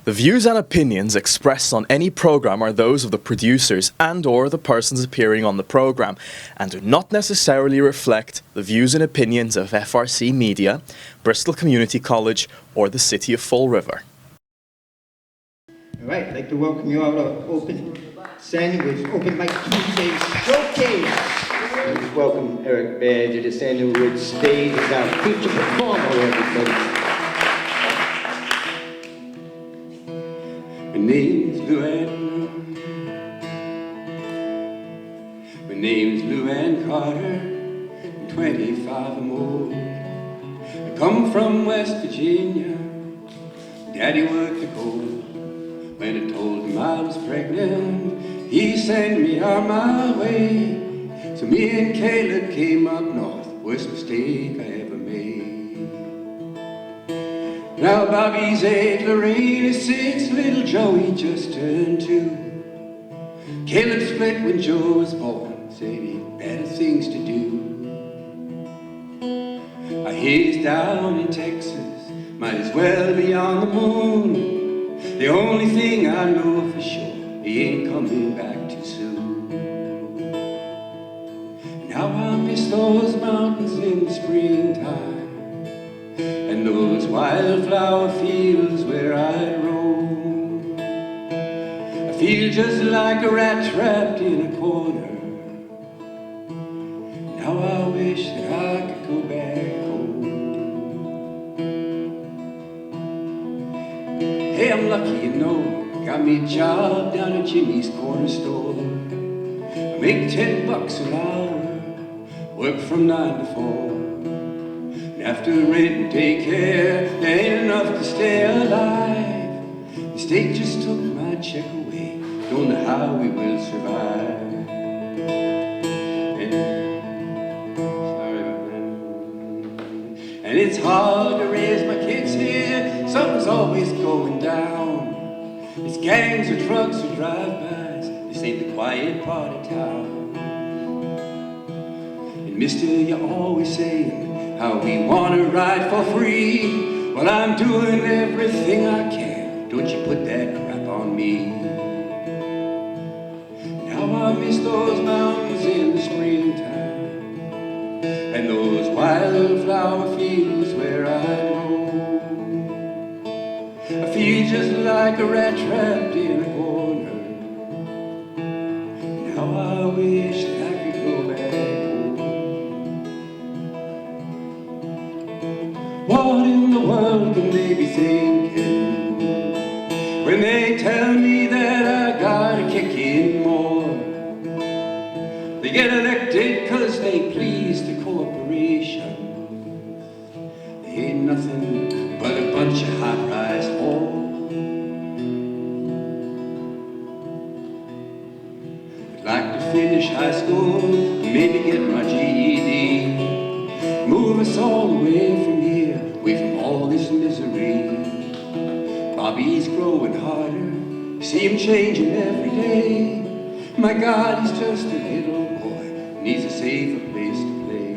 The views and opinions expressed on any program are those of the producers and/or the persons appearing on the program and do not necessarily reflect the views and opinions of FRC Media, Bristol Community College, or the City of Fall River. All right, I'd like to welcome you all to Open Sandywoods Open Mic Tuesday Showcase. Please welcome Eric Behr to the Sandywoods stage as our feature performer, everybody. My name's Luann. My name's Luann Carter. I'm 25 or more. I come from West Virginia. Daddy worked the coal. When I told him I was pregnant, he sent me on my way. So me and Caleb came up north. Worst mistake I ever made. Now Bobby's 8, Lorraine is 6, little Joey just turned 2. Caleb split when Joe was born, said he'd better things to do. I hear he's down in Texas, might as well be on the moon. The only thing I know for sure, he ain't coming back too soon. Now I miss those mountains in the springtime and those wildflower fields where I roam. I feel just like a rat trapped in a corner. Now I wish that I could go back home. Hey, I'm lucky, you know, got me a job down at Jimmy's corner store. I make $10 an hour, work from 9 to 4. After rent and daycare, there ain't enough to stay alive. The state just took my check away, don't know how we will survive. And it's hard to raise my kids here, something's always going down. It's gangs or trucks or drive-bys, this ain't the quiet part of town. And mister, you're always saying how we want to ride for free. Well, I'm doing everything I can. Don't you put that crap on me. Now I miss those mountains in the springtime and those wildflower fields where I roam. I feel just like a rat trapped in a corner. Now I wish that I could go back home. What in the world can they be thinking when they tell me that I gotta kick in more? They get elected cause they please the corporation. They ain't nothing but a bunch of high-priced whores. I'd like to finish high school, maybe get my GED, move us all away from here, away from all this misery. Bobby's growing harder, see him changing every day. My God, he's just a little boy, needs a safer place to play.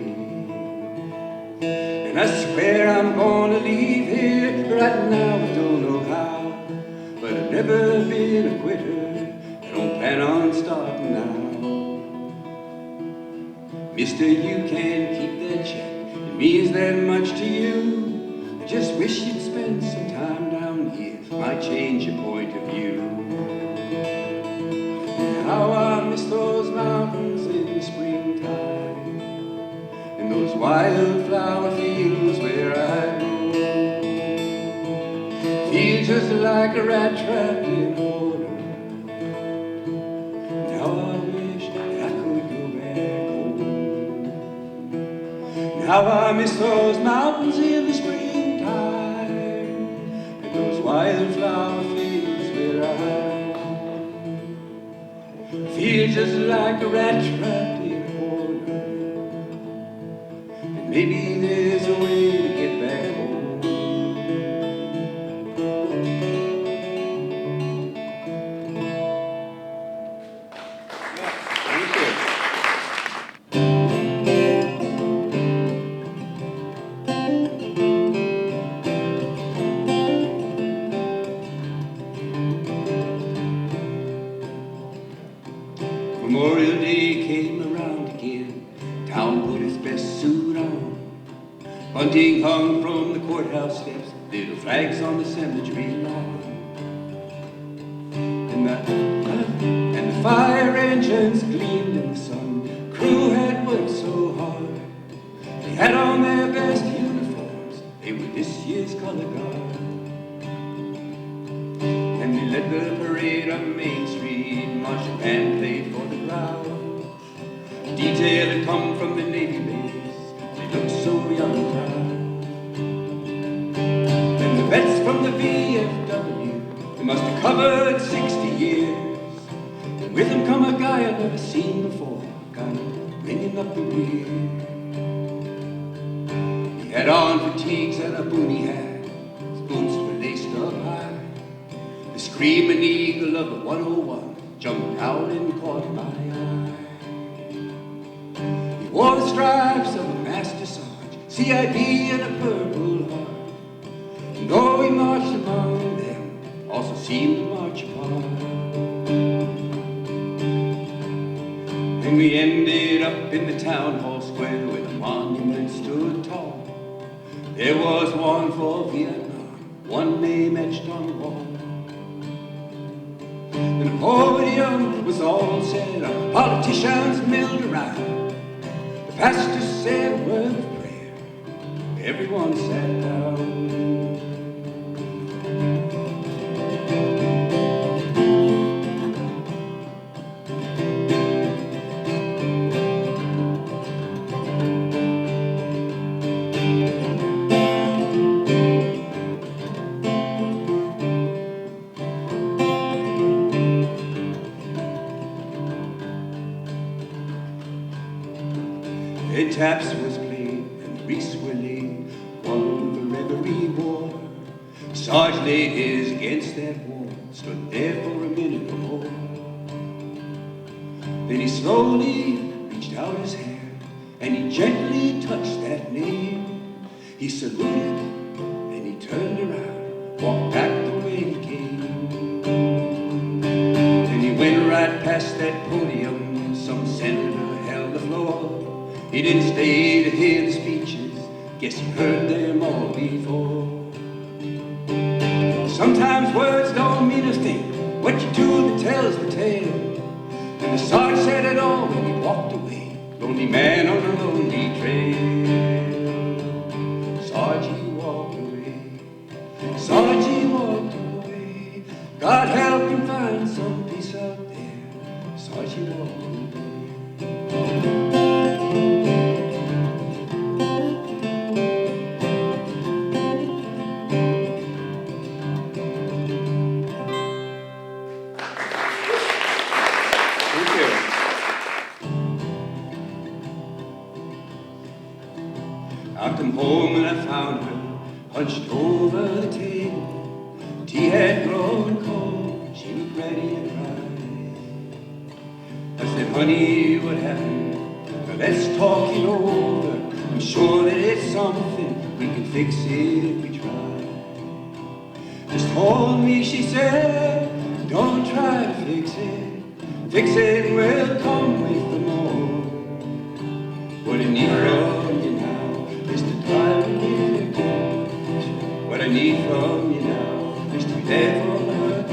And I swear I'm gonna leave here right now, I don't know how. But I've never been a quitter, I don't plan on starting now. Mister, you can keep that check, it means that much to you. I just wish you'd spend some time down here, might change your point of view. How I miss those mountains in the springtime and those wildflower fields where I roam. Feel just like a rat trapped in a corner. Now I wish that I could go back home. Now I miss those mountains in the springtime and those wildflower fields where I feel just like a rat trapped in a corner. And maybe there's a way to get back home. bunting hung from the courthouse steps, little flags on the cemetery lawn. And the fire engines gleamed in the sun. Crew had worked so hard. They had on their best uniforms. They were this year's color guard. And they led the parade on Main Street. Marching band played for the crowd. The detail had come from the Navy base. They looked so young and proud. And the vets from the VFW, they must have covered 60 years. And with them come a guy I've never seen before, kind of ringing up the rear. He had on fatigues and a boonie hat. His boots were laced up high. The screaming eagle of the 101 jumped out and caught my eye. He wore the stripes of a master sergeant, CIB and a purple heart. And though he marched among them, also seemed to march apart. And we ended up in the town hall square where the monument stood tall. There was one for Vietnam, one name etched on the wall. And the podium was all set up, politicians milled around. The pastor said a word of prayer, everyone sat down. The taps was played and the reefs were laid while the reverie wore. Sarge laid his against that wall, stood there for a minute or more. Then he slowly reached out his hand and he gently touched that name. He saluted and he turned around, walked back the way he came. Then he went right past that podium, some senator held the floor. He didn't stay to hear the speeches, guess he heard them all before. Sometimes words don't mean a thing, what you do that tells the tale. And the sergeant said it all when he walked away, lonely man on a lonely trail. Sarge walked away, Sarge walked away. God help him find some peace out there. Sarge walked away. I come home and I found her hunched over the table. Tea had grown cold, she looked ready to cry. I said, honey, what happened? Now let's talk it over. I'm sure that it's something we can fix if we try. Just hold me, she said, don't try to fix it. Fix it will come with the more. What I need from you now is to drive me to touch. What I need from you now is to be there for her.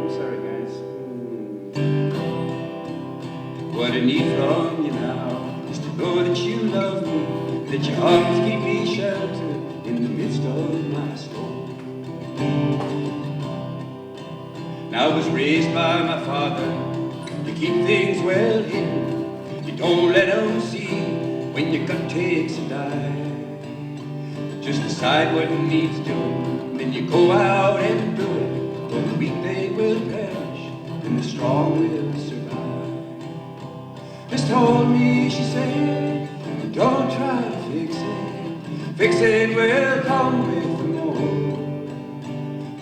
I'm sorry, guys. What I need from you now is to know that you love me, that your arms keep me sheltered in the midst of my storm. Now I was raised by my father to keep things well hidden. You don't let them see when your gut takes a dive. Just decide what needs doing, then you go out and do it. For the weak they will perish, and the strong will survive. Just hold me, she said, don't try to fix it. Fix it will come with the more.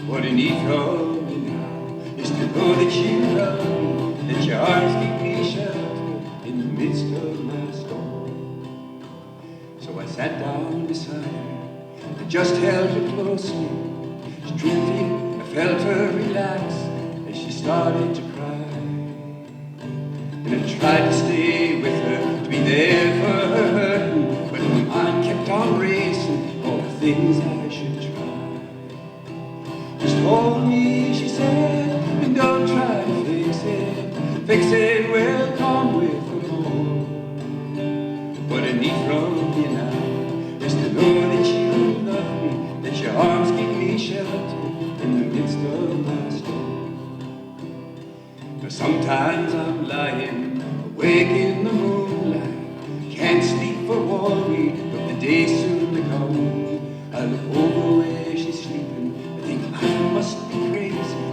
What I need from you now is to know that you love me, that your arms keep me sheltered in the midst of my storm. So I sat down beside her, I just held her closely. Strictly, I felt her relax as she started to cry. And I tried to stay with her, to be there for her hurting, but my mind kept on racing. things I should try. Just hold me, she said, and don't try to fix it. Fix it will come with the more. What I need from you now is to know that you love me, that your arms give me shelter in the midst of my storm. Now sometimes I'm lying awake in the moonlight, can't sleep for worry of the day soon to come. I look over where she's sleeping, I think I must be crazy.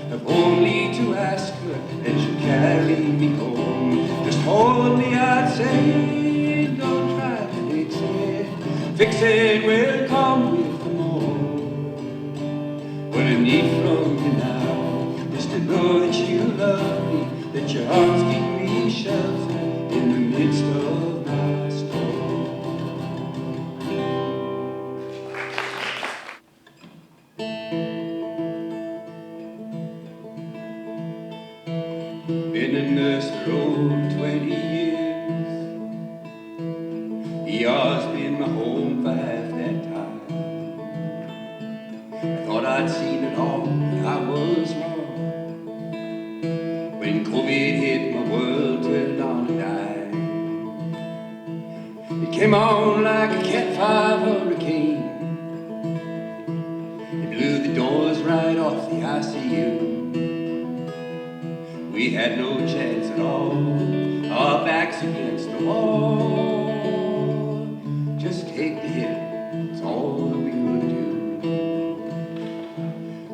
I've only to ask her and she'll carry me home. Just hold me, I'd say, don't try to fix it. Fix it will come with the more. What I need from you now is to know that you love me, that your arms keep me shelter in the midst of my storm. Been a nurse for over 20 years. ER's been my home for half that time. I thought I'd seen it all, but I was wrong. When COVID hit, my world turned on a dime. It came on like a Cat 5 hurricane. It blew the doors right off the ICU. We had no chance at all, our backs against the wall. Just take the hit, it's all that we would do.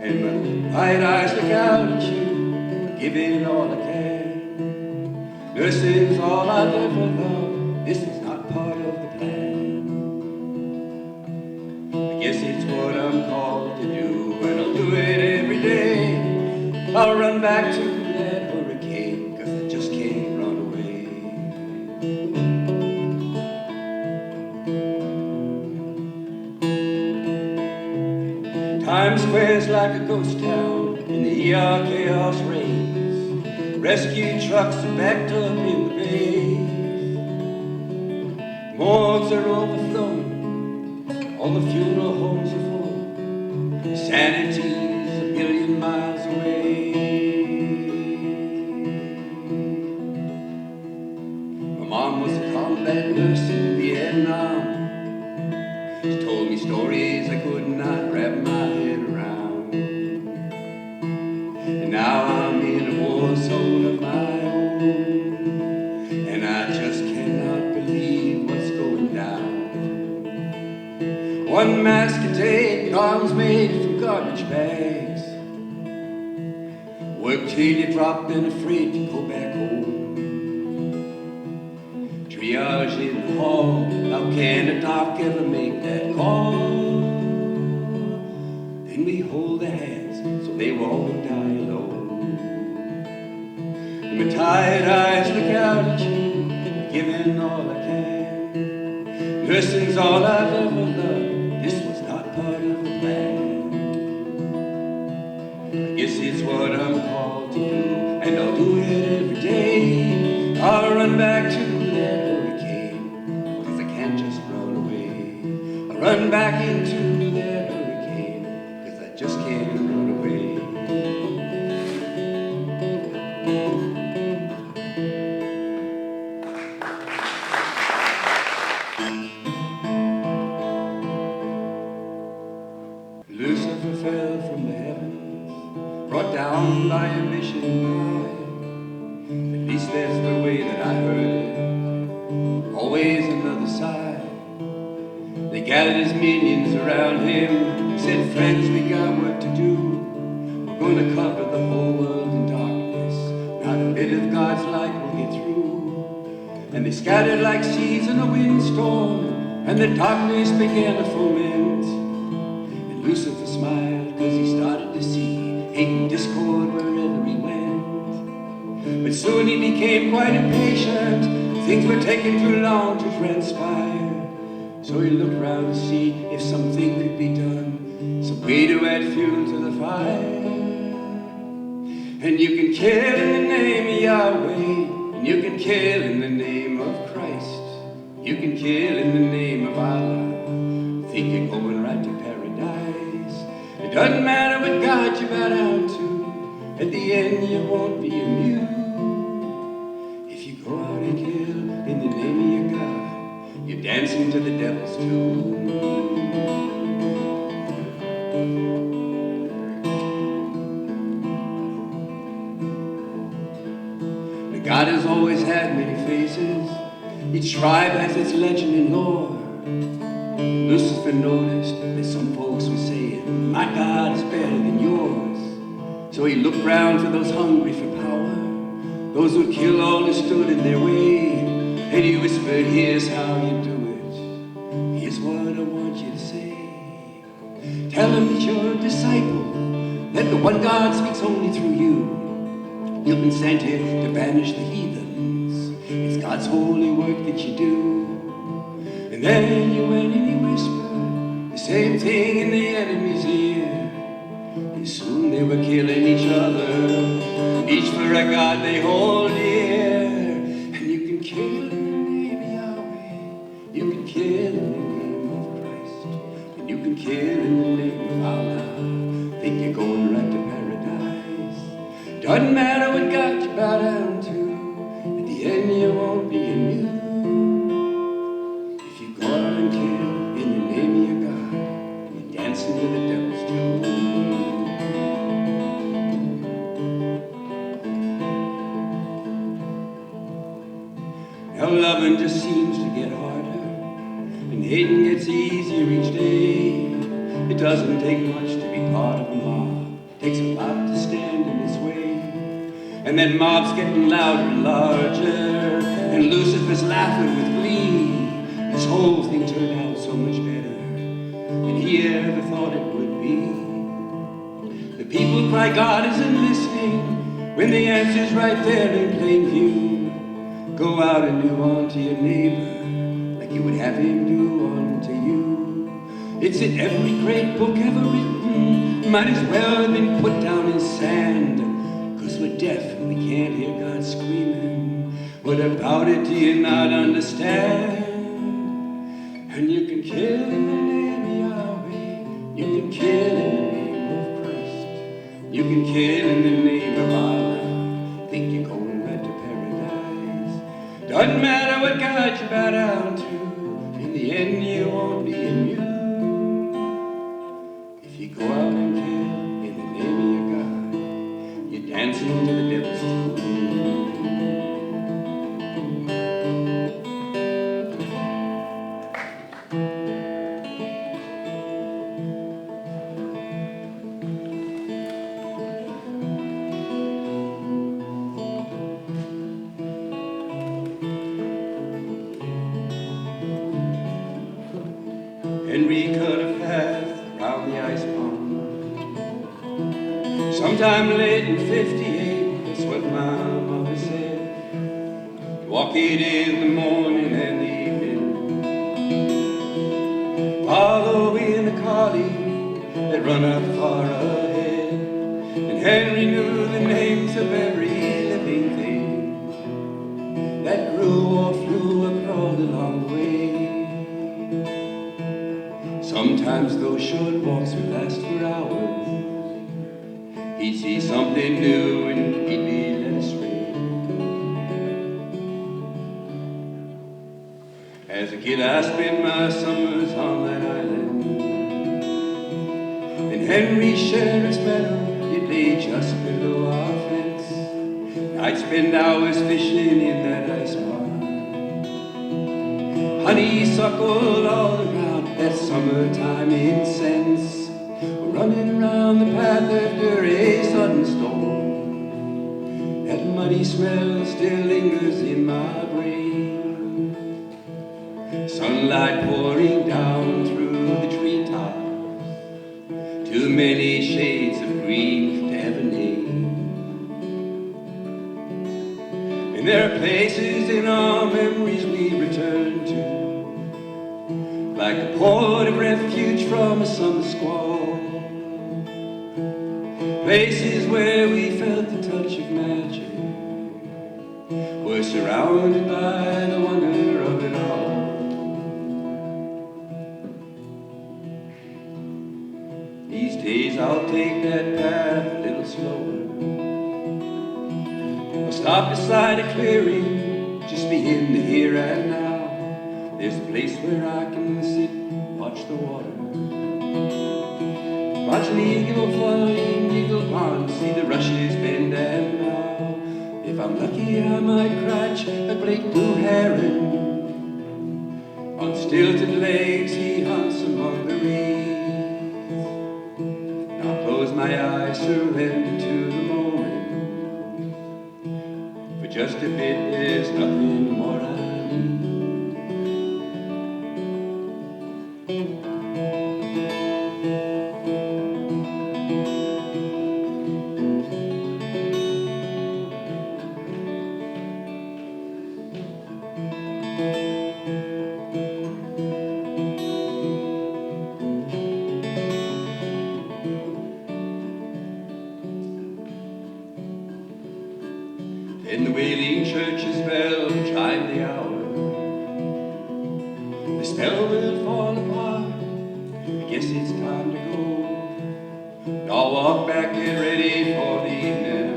And my bright eyes look out at you, give it all I can. Nursing's all I've ever loved, this is not part of the plan. I guess it's what I'm called to do, and I'll do it every day. I'll run back to that hurricane, 'cause I just can't run away. Times Square's like a ghost town in the ER chaos reigns. Rescue trucks are backed up in the bays. Morgues are overflowing, all the funeral homes are full. Sanity's a million miles away. My mom was a combat nurse in Vietnam. She told me stories I could not wrap my head around. And now I'm in a war zone of my own, and I just cannot believe what's going down. One mask a day, arms made from garbage bags. Work till you drop and afraid to go back home. Triage in the hall, how can a doc ever make that call? Then we hold their hands so they won't die alone. And my tired eyes look out at you, giving all I can. Nursing's all I've ever loved, this was not part of the plan. I guess it's what I'm called to do, and I'll do it every day. I'll run back to that hurricane, 'cause I can't just run away. I'll run back into that hurricane, 'cause I just can't run away. Lucifer fell from the heavens, brought down by a mission boy. At least that's the way that I heard it. Always another side. They gathered his minions around him, said, friends, we got work to do. We're gonna cover the whole world in darkness. Not a bit of God's light will get through. And they scattered like seeds in a windstorm, and the darkness began to foment. And Lucifer smiled, 'cause he started to see hate and discord wherever he went. But soon he became quite impatient, things were taking too long to transpire. So he looked round to see if something could be done, some way to add fuel to the fire. And you can kill in the name of Yahweh, and you can kill in the name of Christ. You can kill in the name of Allah. Think you're going right It doesn't matter what God you bow down to, at the end you won't be immune. If you go out and kill in the name of your God, you're dancing to the devil's tune. The God has always had many faces. Each tribe has its legend and lore. Lucifer noticed that some folks were saying, my God is better than yours. So he looked round for those hungry for power, those who'd kill all who stood in their way. And he whispered, here's how you do it. Here's what I want you to say. Tell him that you're a disciple, that the one God speaks only through you. You've been sent here to banish the heathens. It's God's holy work that you do. And then you went and you whispered the same thing in the enemy's ear. And soon they were killing each other, each for a God they hold dear. And you can kill in the name of Yahweh, you can kill in the name of Christ, and you can kill in the name of Allah. Think you're going right to paradise. Doesn't matter what God you bow down to, at the end you won't be immune. If you go out and kill in the name of your God, you're dancing to the devil's tune. Now loving just seems to get harder, and hating gets easier each day. It doesn't take much to be part of a mob. It takes a lot to stand in its way. And that mob's getting louder and larger, and Lucifer's laughing with glee. This whole thing turned out so much better than he ever thought it would be. The people cry God isn't listening when the answer's right there in plain view. Go out and do unto your neighbor like you would have him do unto you. It's in every great book ever written, might as well have been put down in sand. We're deaf and we can't hear God screaming. What about it do you not understand? And you can kill in the name of Yahweh, you can kill in the name of Christ, you can kill in the name of Allah. Think you're going right to paradise. Doesn't matter what God you bow down to, in the end you won't be immune. If you go out and kill in the name of your God, dancing to the devil's tune. Henry cut a path around the ice pond. Sometime late in 58, that's what my mother said. Walk it in the morning and the evening, following the collie that run up far ahead. And Henry knew the names of every living thing that grew or flew or crawled along the way. Sometimes those short walks would last for hours. He'd see something new and he'd be led astray. As a kid I spent my summers on that island. And Henry Sheriff's meadow, it lay just below our fence. I'd spend hours fishing in that ice pond. Honeysuckle all around, that summertime incense, running around the path after a sudden storm. That muddy smell still lingers in my brain. Sunlight pouring down through the treetops, too many shades of green to ever name. And there are places in our memories we return to, like a port of refuge from a summer squall. Places where we felt the touch of magic, were surrounded by the wonder of it all. These days take that path a little slower. I'll stop beside a clearing, just be in the here and now. There's a place where I can sit, watch the water. Watch an eagle flying, eagle pond, see the rushes bend and bow. If I'm lucky, I might catch a great blue heron. On stilted legs, he hunts among the reeds. Now close my eyes, surrender to the moment. For just a bit, there's nothing more I need. In the wailing church's bell chime the hour. The spell will fall apart. I guess it's time to go. I'll walk back, get ready for the evening.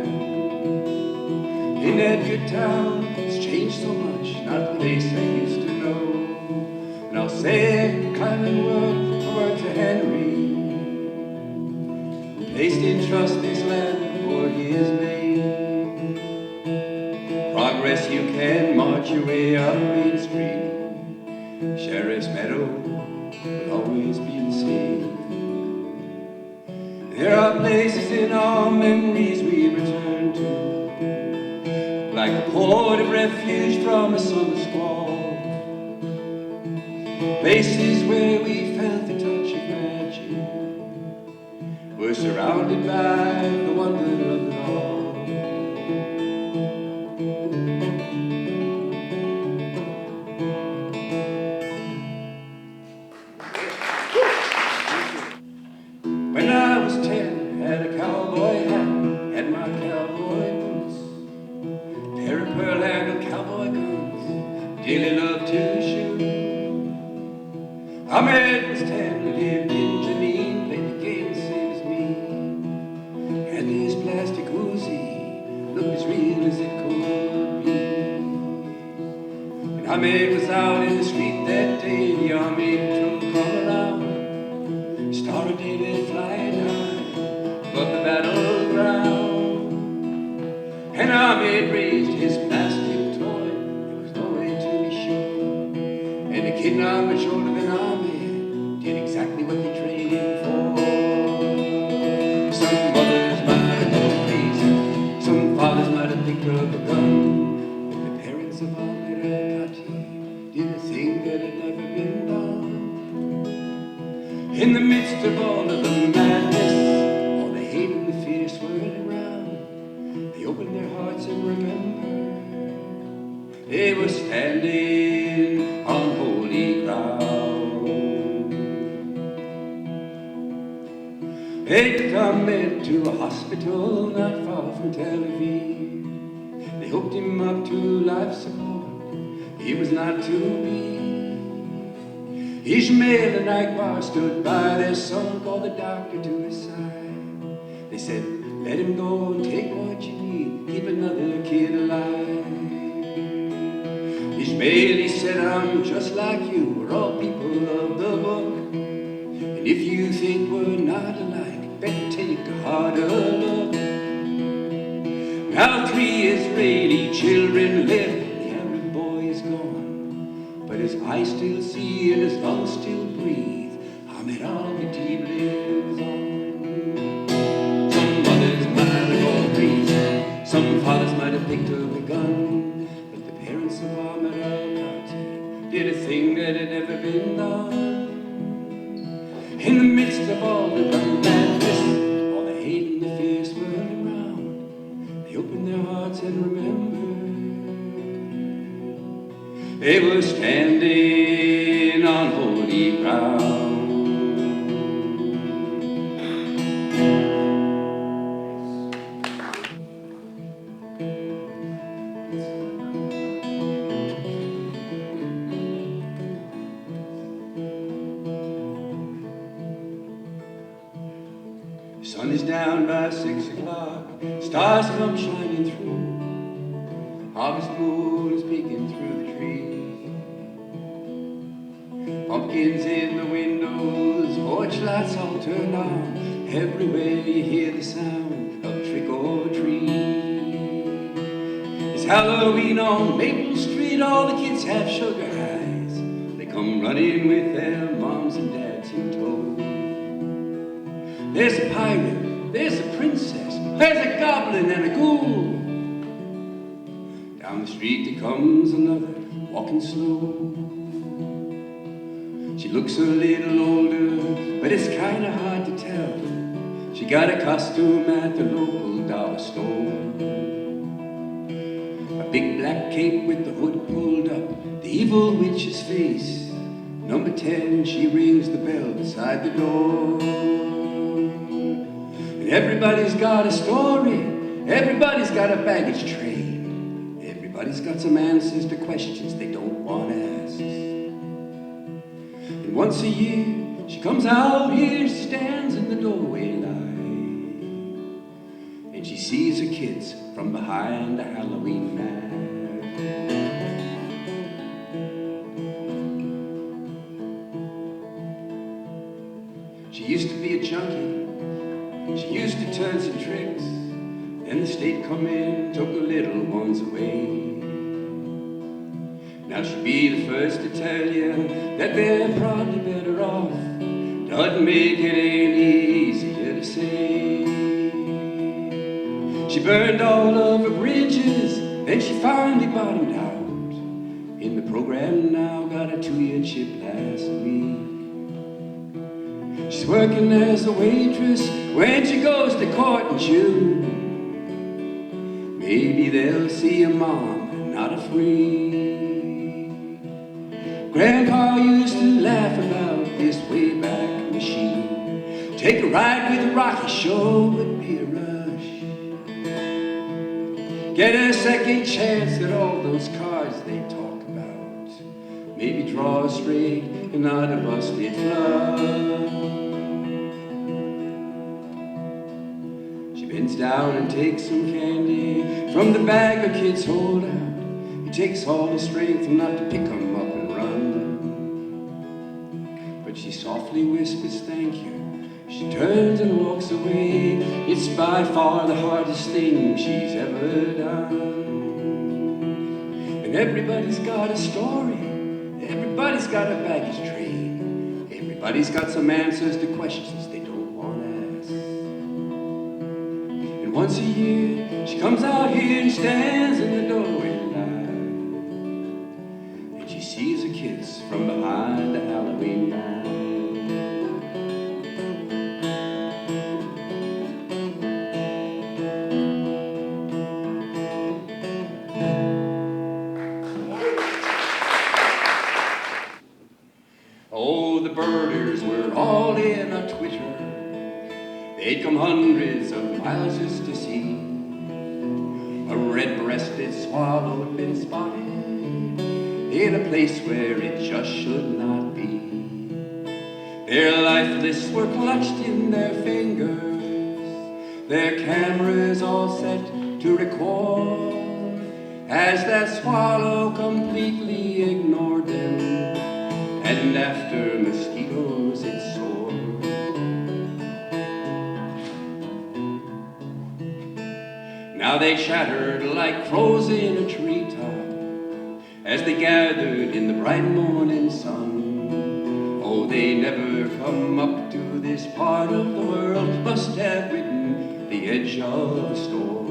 In that good town, it's changed so much, not the place I used to know. And I'll say a kind word to Henry, who placed in trust this land for his made. Progress, you can march your way up Main Street. Sheriff's Meadow will always be the same. There are places in our memories we return to, like a port of refuge from a summer squall. Places where we felt the touch of magic. We're surrounded by the wonder of it all. When I was 10, had a cowboy hat, had my cowboy boots, pair of pearl-handled cowboy guns, dearly loved to shoot. Ahmed was 10, lived in Janine, played the game the same as me, had his plastic Uzi, looked as real as it could be. When Ahmed was out in the street that day, the army patrol come around. Star of David flying high above the battleground. And Ahmed raised his plastic toy, there was no way to be sure. And the kid now matured than Ahmed did exactly what they trained him for. Some mothers might have gone crazy, some fathers might have picked up a gun, but the parents of Ahmed al-Kati did a thing that had never been done. In the midst of all of the madness, all the hate and the fear swirling around, they opened their hearts and remembered they were standing on holy ground. They took Ahmed to a hospital not far from Tel Aviv. They hooked him up to life support, he was not to be. Ishmael and Akbar stood by their son, called the doctor to his side. They said, let him go and take what you need, keep another kid alive. Ishmael, he said, I'm just like you, we're all people of the book. And if you think we're not alike, better take a harder look. Now 3 Israeli children live, the Arab boy is gone. But his eyes still see and his lungs still breathe, Ahmed al-Khatib lives on. Some mothers might have gone crazy, some fathers might have picked up a gun, but the parents of Ahmed al-Khatib did a thing that had never been done. In the midst of all the madness, all the hate and the fear swirling around, they opened their hearts and remembered they were standing on holy ground. by 6 o'clock, stars come shining through. Harvest moon is peeking through the trees. Pumpkins in the windows, porch lights all turned on. Everywhere you hear the sound of trick or treat. It's Halloween on Maple Street, all the kids have sugar highs. They come running with their moms and dads in tow. There's a pirate, there's a princess, there's a goblin and a ghoul. Down the street there comes another, walking slow. She looks a little older, but it's kinda hard to tell. She got a costume at the local dollar store. A big black cape with the hood pulled up, the evil witch's face. Number 10, she rings the bell beside the door. And everybody's got a story, everybody's got a baggage train. Everybody's got some answers to questions they don't want asked. And once a year, she comes out here, stands in the doorway line, and she sees her kids from behind the Halloween mask. She used to be a junkie, she used to turn some tricks, then the state come in, took the little ones away. Now she'd be the first to tell you that they're probably better off. Doesn't make it any easier to say. She burned all of her bridges, then she finally bottomed out. In the program now, got a 2-year chip last week. She's working as a waitress when she goes to court in June. Maybe they'll see a mom and not a freak. Grandpa used to laugh about this Wayback Machine. Take a ride with a Rocky Show would be a rush. Get a second chance at all those cards they talk about. Maybe draw a straight and not a busted flush. She bends down and takes some candy from the bag her kids hold out. It takes all the strength not to pick 'em up and run. But she softly whispers thank you. She turns and walks away. It's by far the hardest thing she's ever done. And everybody's got a story, everybody's got a baggage train. Everybody's got some answers to questions they don't want to ask. And once a year, she comes out here and stands in the doorway line, and she sees her kids from behind the Halloween mask. Oh, the birders were all in a twitter. They'd come hundreds of miles just to see a red-breasted swallow had been spotted in a place where it just should not be. Their lifeless were clutched in their fingers, their cameras all set to record as that swallow completely ignored them. And after mosquitoes it soared. Now they chattered like crows in a treetop as they gathered in the bright morning sun. Oh, they never come up to this part of the world, must have ridden the edge of a storm.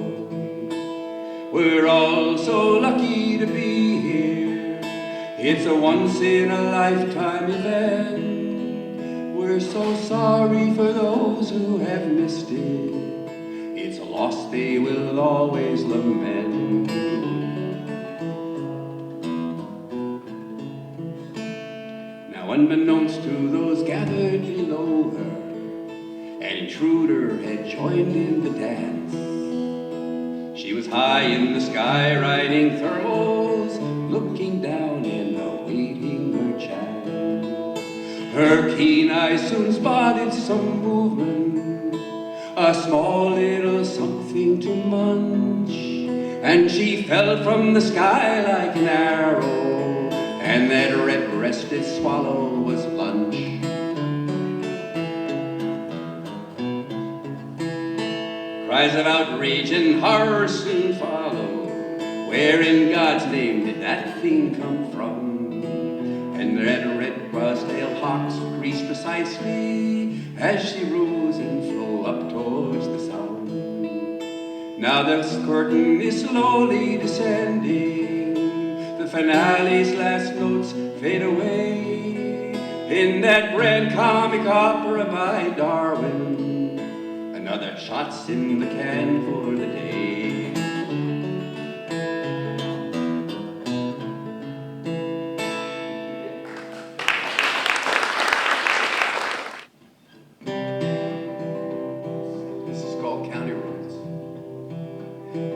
We're all so lucky to be here. It's a once-in-a-lifetime event. We're so sorry for those who have missed it. It's a loss they will always lament. Now, unbeknownst to those gathered below her, an intruder had joined in the dance. She was high in the sky riding thermals, looking down and awaiting her chance. Her keen eyes soon spotted some movement a small little something to munch, and she fell from the sky like an arrow, and that red-breasted swallow was lunch. Cries of outrage and horror soon follow. Where in God's name did that thing come from? And that red cross-tailed hawks creased precisely as she rose and flew up towards the sun. Now the curtain is slowly descending, the finale's last notes fade away. In that grand comic opera by Darwin, another shot's in the can for the day.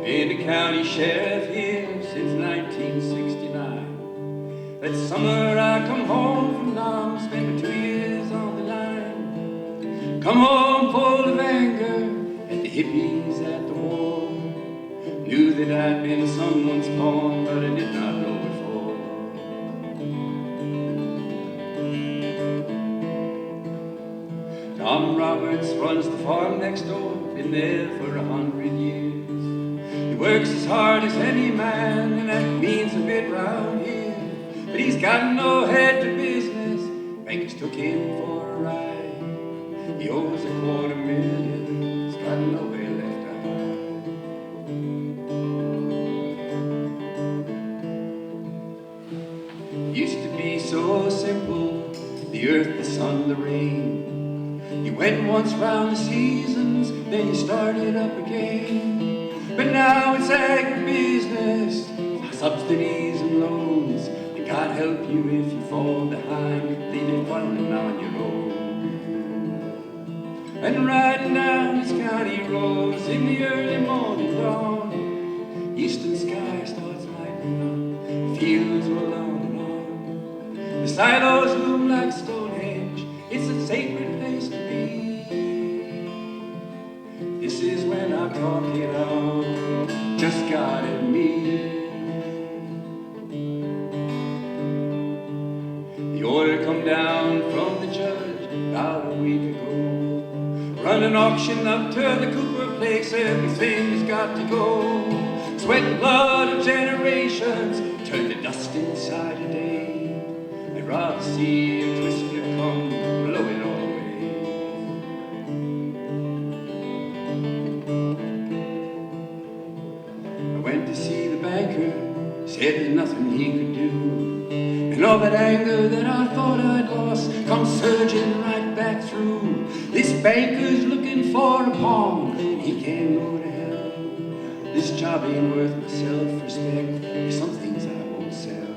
Been a county sheriff here since 1969. That summer I come home from Nam, spent 2 years on the line. Come home full of anger at the hippies at the war. Knew that I'd been someone's pawn, but I did not know before. Tom Roberts runs the farm next door, been there for 100 years. He works as hard as any man, and that means a bit round here. But he's got no head to business, bankers took him for a ride. He owes $250,000, he's got nowhere left to hide. Used to be so simple, the earth, the sun, the rain. You went once round the seasons, then you started up again. But now it's agribusiness, subsidies and loans. And God help you if you fall behind, leave it falling on your own. And riding down these county roads in the early morning dawn, eastern sky starts lightening up, fields roll on and on. The silos loom like Stonehenge, it's a sacred place to be. This is when I talk it out, just God and me. The order come down from the judge about a week ago. Run an auction up to the Cooper place, everything's got to go. Sweat and blood of generations turn to dust inside a day. I'd rather see a twister come blow it all away. See the banker, said there's nothing he could do. And all that anger that I thought I'd lost comes surging right back through. This banker's looking for a pawn, and he can't go to hell. This job ain't worth my self-respect, there's some things I won't sell.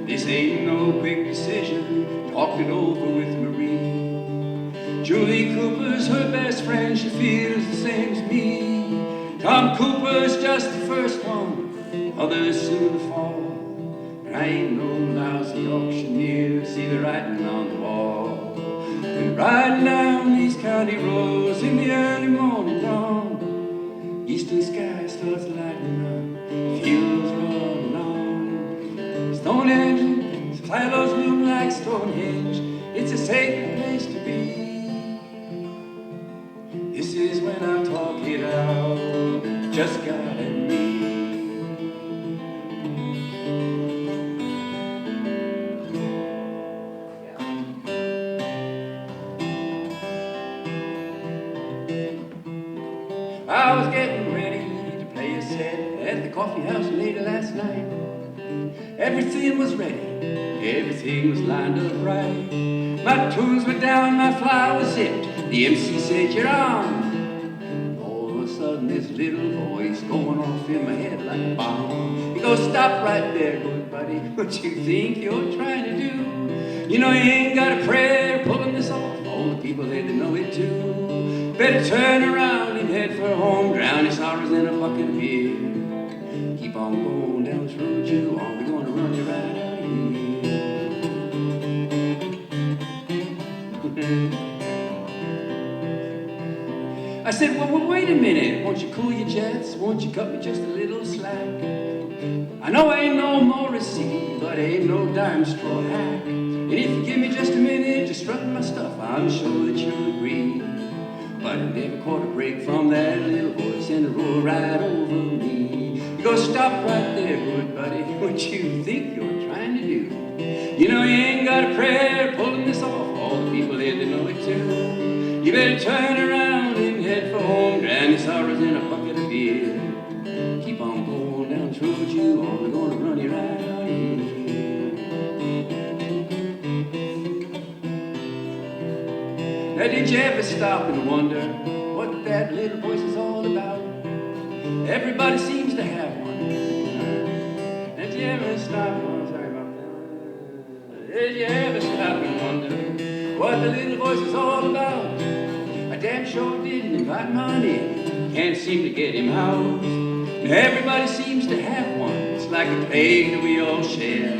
This ain't no big decision, talked it over with Marie. Julie Cooper's her best friend, she feels the same as me. Tom Cooper's just the first one, others soon to fall. And I ain't no lousy auctioneer, see the writing on the wall. And riding down these county roads in the early morning dawn, eastern sky starts lightening up, fields rolling on. Stonehenge, silos loom like Stonehenge, it's a sacred place to be. This is when I talk it out, just God and me. I was getting ready to play a set at the coffee house later last night. Everything was ready, everything was lined up right. My tunes were down, my fly was zipped. The MC said, "You're on." All of a sudden, this little voice going off in my head like a bomb. He goes, "Stop right there, good buddy. What you think you're trying to do? You know you ain't got a prayer pulling this off. All the people there to know it too. Better turn around and head for home. Drown your sorrows in a bucket of beer. Keep on going down this road you on. We're gonna run you right out of here." I said, well, wait a minute. Won't you cool your jets? Won't you cut me just a little slack? I know I ain't no Morrissey, but I ain't no dime straw hack. And if you give me just a minute to strut my stuff, I'm sure that you'll agree. But I never caught a break from that little voice and it rolled right over me. You go, stop right there, good buddy. What you think you're trying to do? You know you ain't got a prayer pulling this off. All the people here, they know it too. You better turn around and head for home, drown your sorrows in a bucket of beer. Keep on going down the road you are, they're gonna run you right out of here. Now did you ever stop and wonder what that little voice is all about? Everybody seems to have one. Did you ever stop? Oh, sorry about that. Did you ever stop and wonder what the little voice is all about? I damn sure didn't invite money. Can't seem to get him out. Everybody seems to have one. It's like a plague that we all share.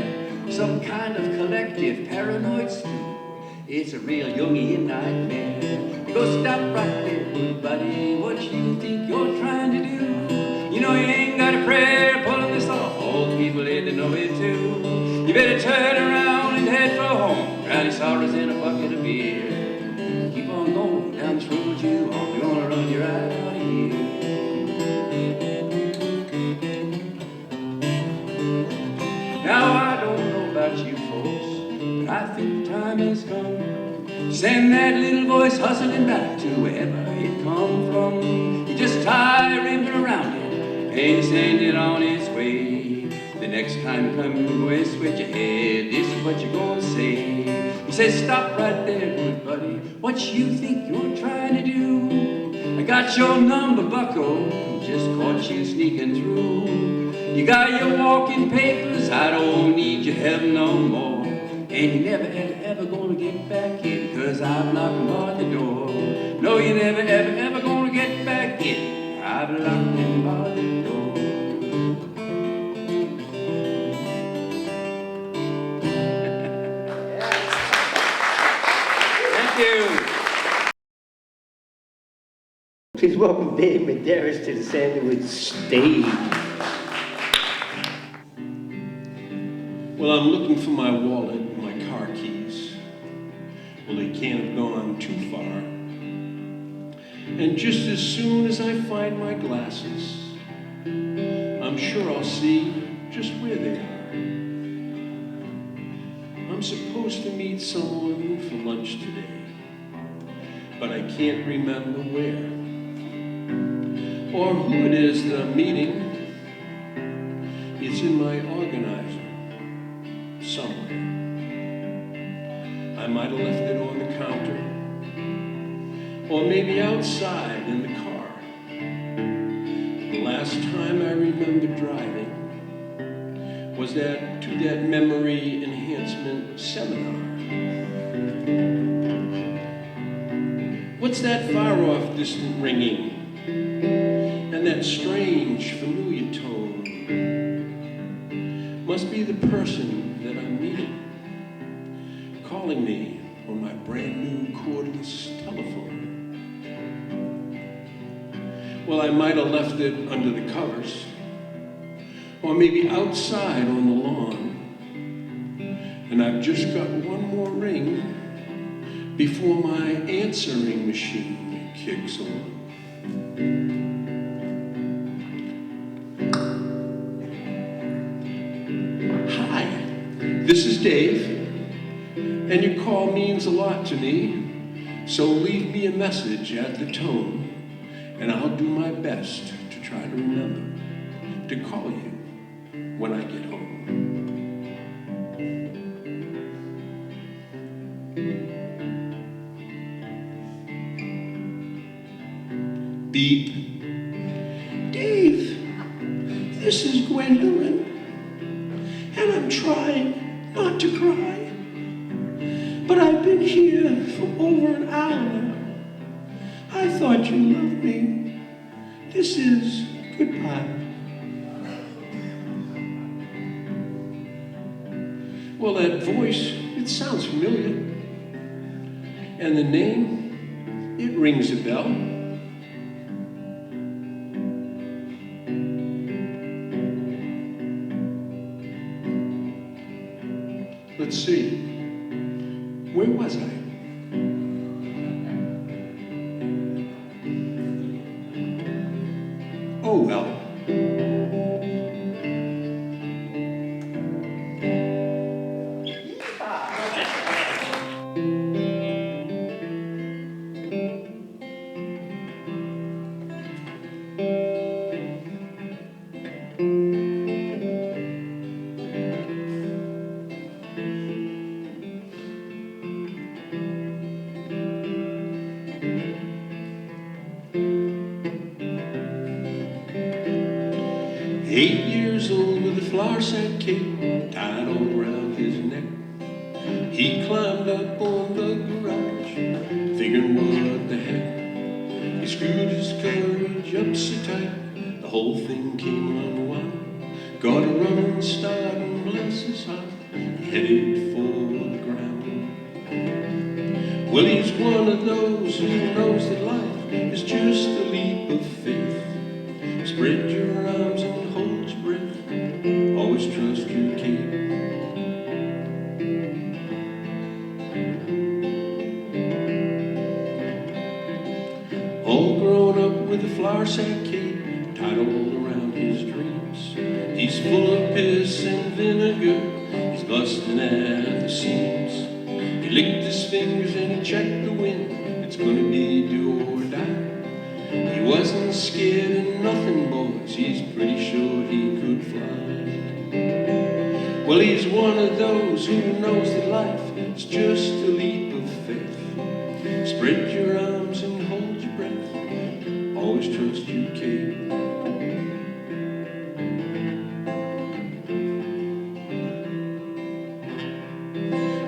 Some kind of collective paranoid stew. It's a real Jungian nightmare. You go, stop right there, good buddy. What you think you're trying to do? You know you ain't got a prayer pulling this off. All the people in to know it too. You better turn around and head for home. Drown your sorrows in a bucket of beer. Keep on going down this road you are. We're gonna run you right out of here. Now I don't know about you folks, but I think the time has come. Send that little voice hustling back to wherever it come from. You just tie a ribbon around it and you send it on its way. The next time you come away, switch your head. This is what you're gonna say. He says, stop right there, good buddy. What you think you're trying to do? I got your number, bucko. Just caught you sneaking through. You got your walking papers. I don't need your help no more. And you never, ever gonna get back in, 'cause I've knocked on the door. No, you never, ever gonna get back in. I've locked and barred the door. Thank you. Please welcome Dave Medeiros to the Sandywoods stage. Well, I'm looking for my wallet, my car keys. Well, they can't have gone too far. And just as soon as I find my glasses, I'm sure I'll see just where they are. I'm supposed to meet someone for lunch today, but I can't remember where or who it is that I'm meeting. It's in my organizer somewhere. I might have left it on the counter, or maybe outside in the car. The last time I remember driving was to that memory enhancement seminar. What's that far-off distant ringing and that strange familiar tone? Must be the person that I'm meeting, calling me on my brand new cordless telephone. Well, I might have left it under the covers, or maybe outside on the lawn, and I've just got one more ring before my answering machine kicks on. This is Dave, and your call means a lot to me, so leave me a message at the tone, and I'll do my best to try to remember to call you when I get home. Beep. Dave, this is Gwendolyn, and I'm trying not to cry, but I've been here for over an hour. I thought you loved me. This is goodbye. Well, that voice, it sounds familiar. And the name, it rings a bell. Where was I? Oh, well. 8 years old with a flour sack cape tied all around his neck. He climbed up on the garage, figuring what the heck. He screwed his courage up so tight, the whole thing came unwound. Got a running start and bless his heart, he headed for the ground. Well, he's one of those who knows that life is just a leap of faith. Spread your arms and hold your breath, always trust your cape. All grown up with a flour sack cape tied all around his dreams. He's full of piss and vinegar, he's busting at the seams. He licked his fingers and he checked the wind, it's gonna be do or die. He wasn't scared of nothing, boys, he's pretty sure he could fly. Well, he's one of those who knows that life is just a leap of faith. Spread your arms and hold your breath, always trust your cape.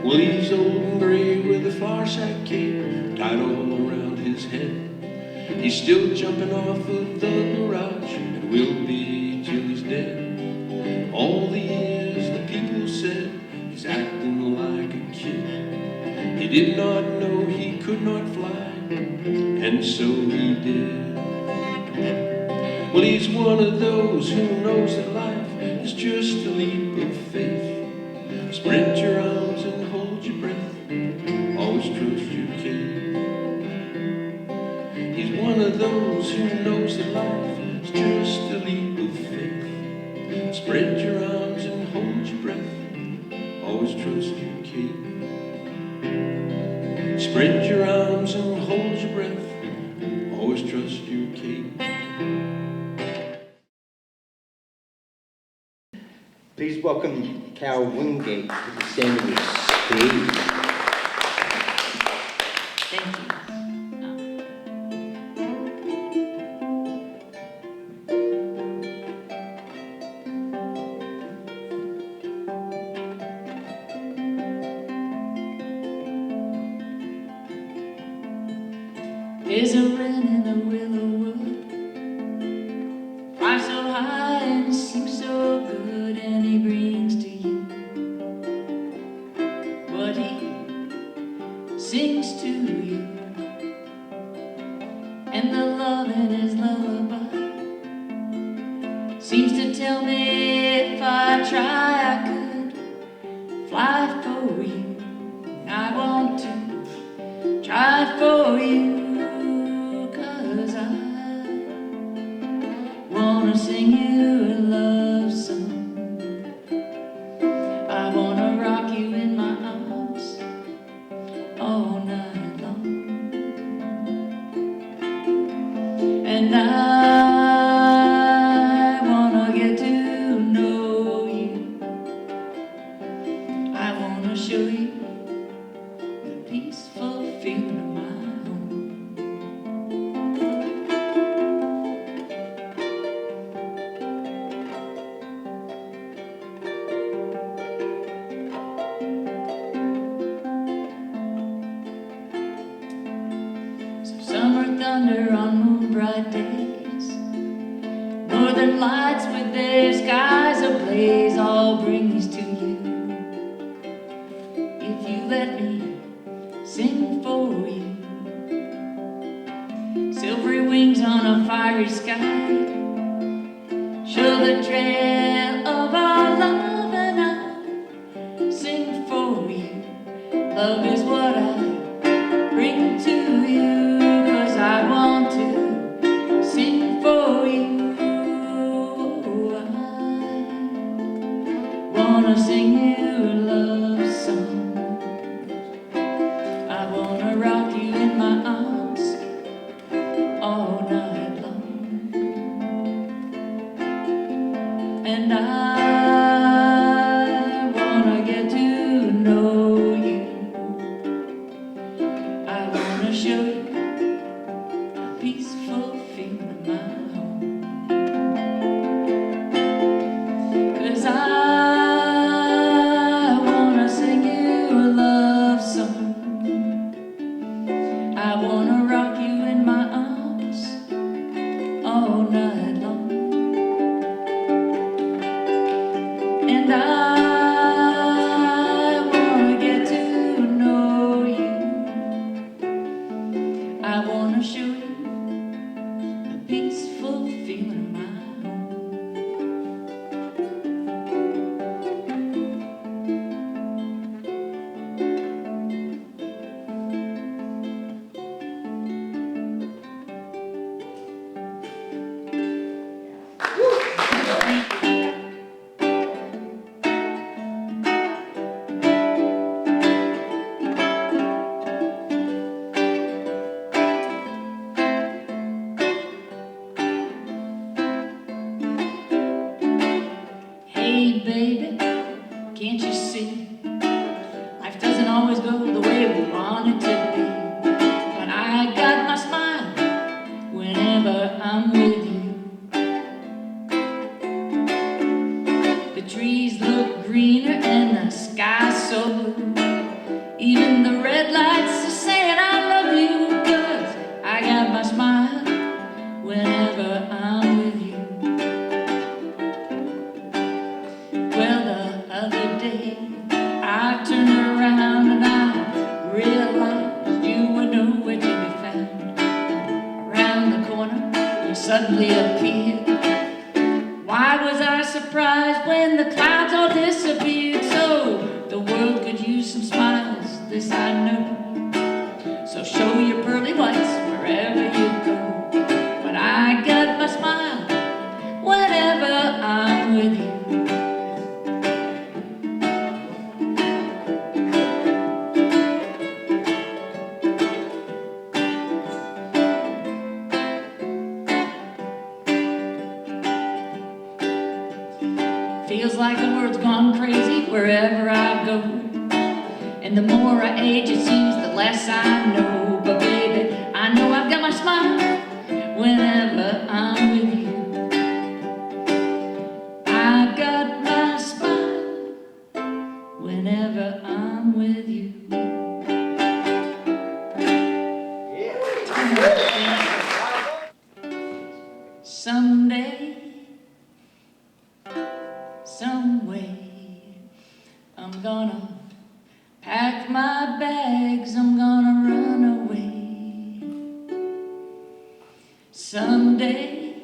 Well, he's old and gray with a flour sack cape tied all around his head. He's still jumping off of the garage and will be till he's dead. All the years the people said he's acting like a kid. He did not know he could not fly, and so he did. Well, he's one of those who knows that life is just a leap of faith. Spread your arms and hold your breath, always trust your cape. He's one of those who knows that life is just a leap of faith. Spread your arms and hold your breath, always trust your cape. Spread your arms and hold your breath, always trust your cape. Please welcome Cal Wingate to the Sandywoods stage. Thank you. There's a wren in a willow wood, flies so high and seems so good, and he brings to you what he sings to you, and the love in his lullaby seems to tell me if I try I could fly for you. I want to try for you. Sing you a love song. I wanna rock you in my arms all night long, and I wanna get to know you. I wanna show you the peaceful feeling of my home. Summer thunder on moonbright days, northern lights with their skies ablaze, all bring these to you. If you let me sing for you, silvery wings on a fiery sky show the trail of our love, and I'll sing for you Love is what I bring to you, 'cause I want to sing for you. I wanna sing you a love song. I wanna rock you in my arms all night long. And I wanna get to know you. I wanna show you a peaceful feeling in my home. 'Cause I wanna sing you a love song. I wanna rock you in my arms all night long. And I wanna get to know you. I wanna show you a peaceful feeling in my home. Hey baby, can't you see? Life doesn't always go the way we want it to be. But I got my smile whenever I'm with you. The trees look greener and the sky's so blue. Even the red lights are saying I love you, 'cause I got my smile whenever I'm with you. Well, the other day I turned around and I realized you were nowhere to be found. Around the corner you suddenly appeared. Why was I surprised when the clouds all disappeared? So the world could use some smiles, this I know. So show your pearly whites wherever you go. But I got my smile whenever I'm with you. Feels like the world's gone crazy wherever I go. And the more I age, it seems the less I know. But baby, I know I've got my smile whenever I'm with you. I got my smile whenever I'm with you. Someday, some way, I'm gonna pack my bags, I'm gonna run away. Someday,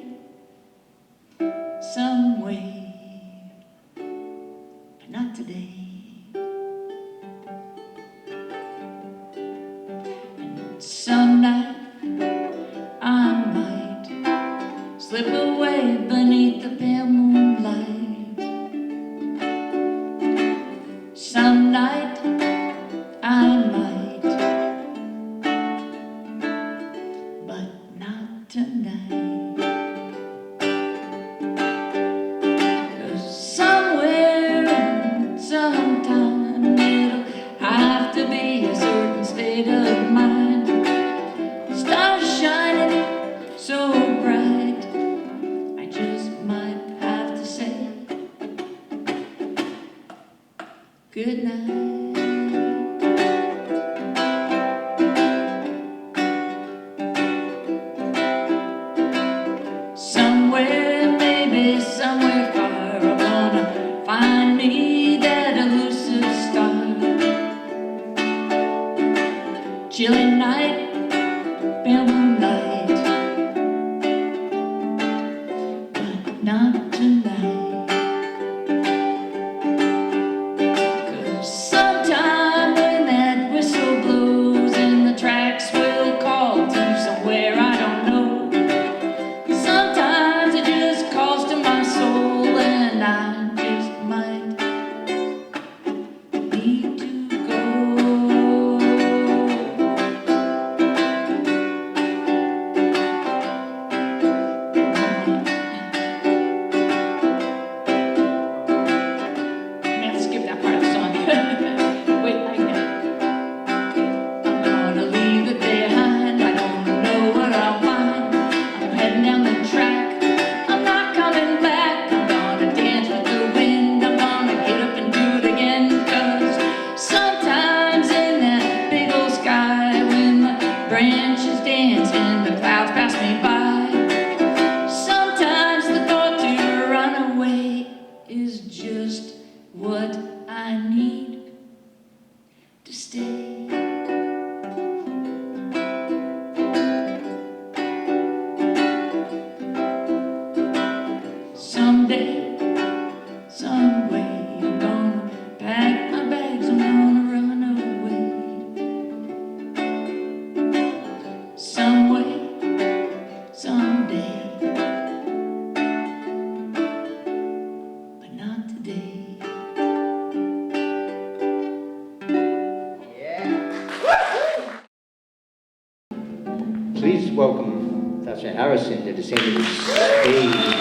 some way, but not today. And some night I might slip away beneath the pale moonlight. Some night I might, but not tonight. 'Cause somewhere and sometime it'll have to be a certain state of mind. Stars shining so bright, I just might have to say good night. Somewhere, maybe somewhere far, I'm gonna find me that elusive star. Chilly night, pale moonlight, but not tonight. 'Cause sometime when that welcome Thatcher Harrison to the Sandywoods stage.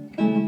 Thank you.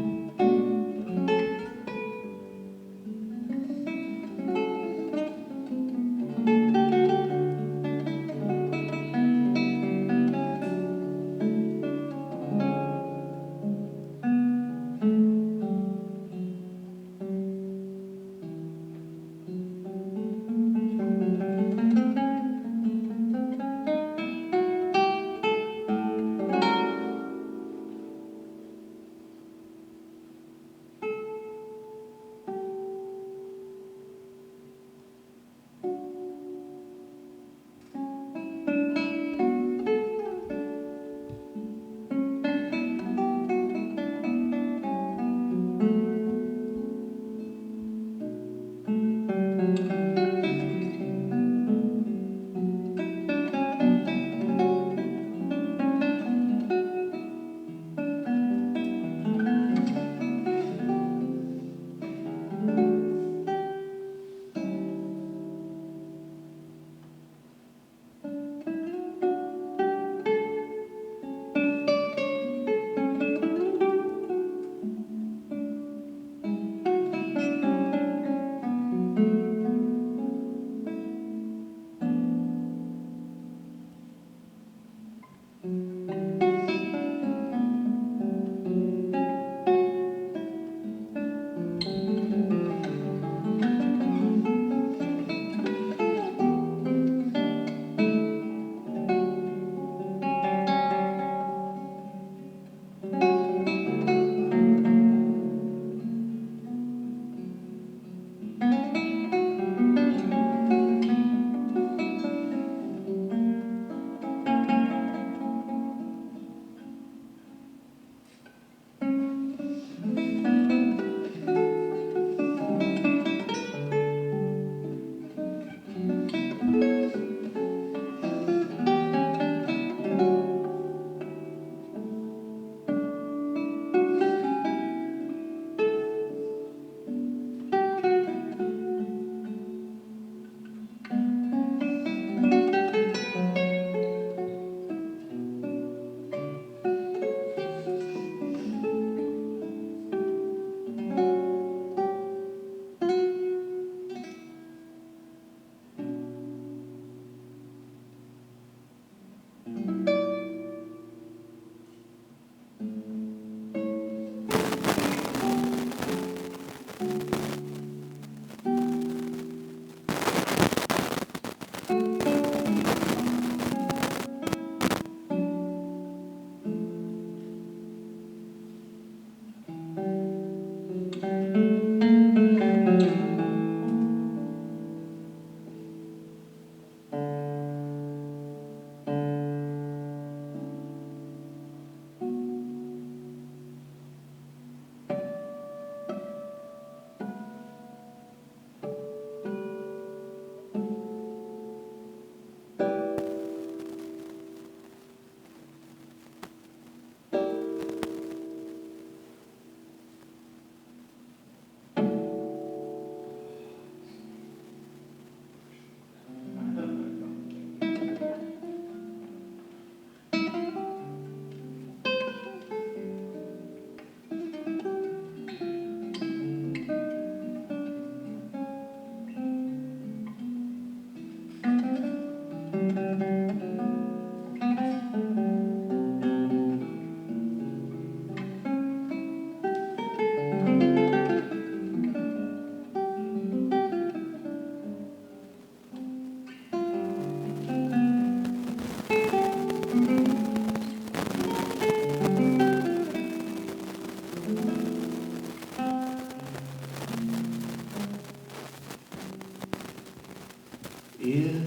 If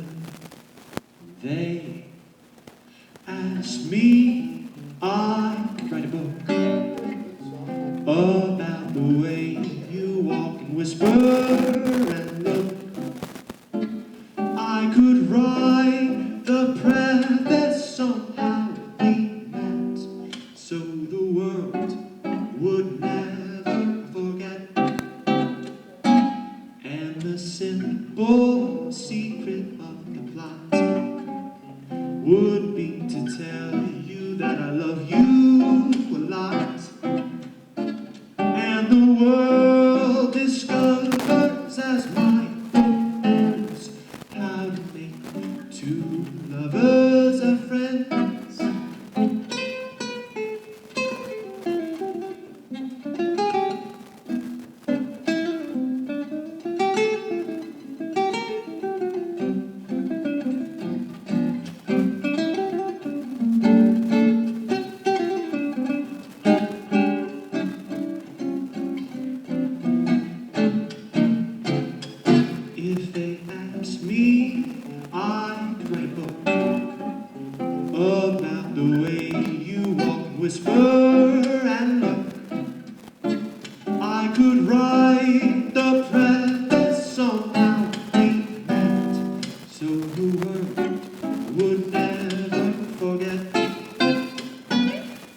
they ask me, I could write a book about the way you walk and whisper and look. I could write the preface on how we met, so the world would never forget. And the simple secret of the plot would be to tell you that I love you a lot. And the world discovers as my book ends how to make two lovers a friends. If they ask me, I could write a book about the way you walk and whisper and look. I could write the preface on how we met, so the world would never forget.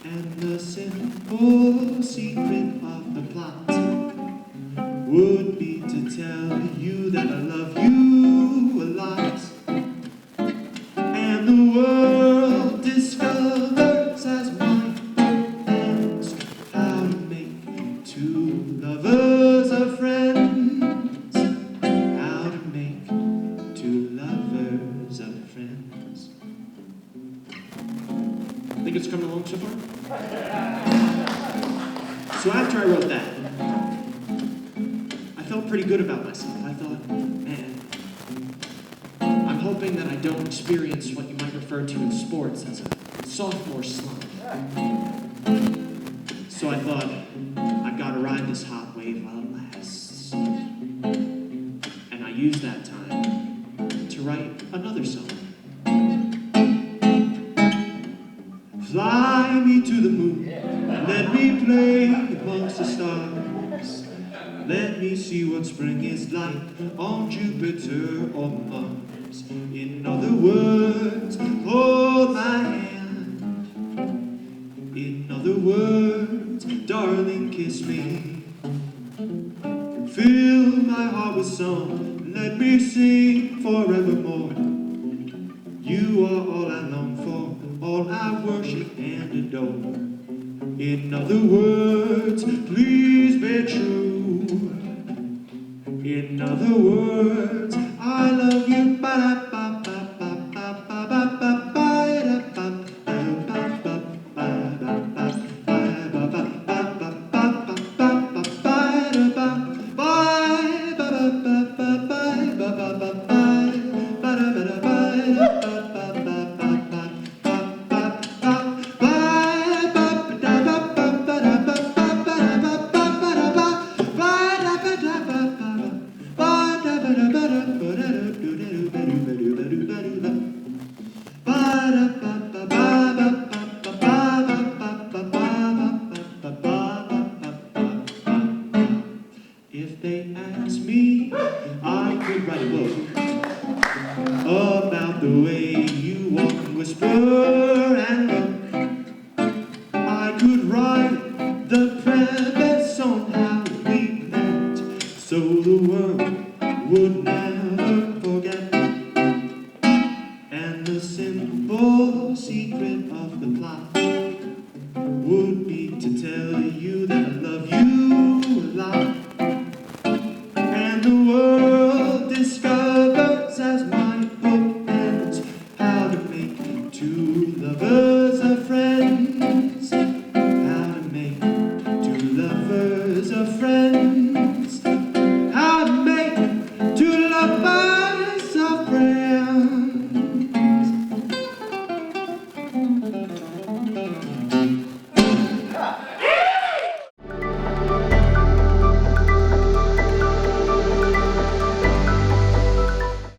And the simple secret of the plot would be to tell you that I love you a lot. And the world discovers as my book ends how to make two lovers a friends. How to make two lovers a friends. Think it's coming along so far? So after I wrote that, I felt pretty good about myself. I thought, man, I'm hoping that I don't experience what you might refer to in sports as a sophomore slump. So I thought, I've got to ride this hot wave while it lasts. And I used that time to write another song. Fly me to the moon, let me play amongst the stars. Let me see what spring is like on Jupiter or Mars. In other words, hold my hand. In other words, darling, kiss me. Fill my heart with song, let me sing forevermore. You are all I long for, all I worship and adore. In other words, please be true. In other words, I love you. If they ask me, I could write a book about the way you walk and whisper and look. I could write the preface on how we met, so the world would never forget. And the simple secret of the plot would be to tell you that I love you a lot. And the world discovers as my book ends how to make two lovers a friends. How to make two lovers a friends.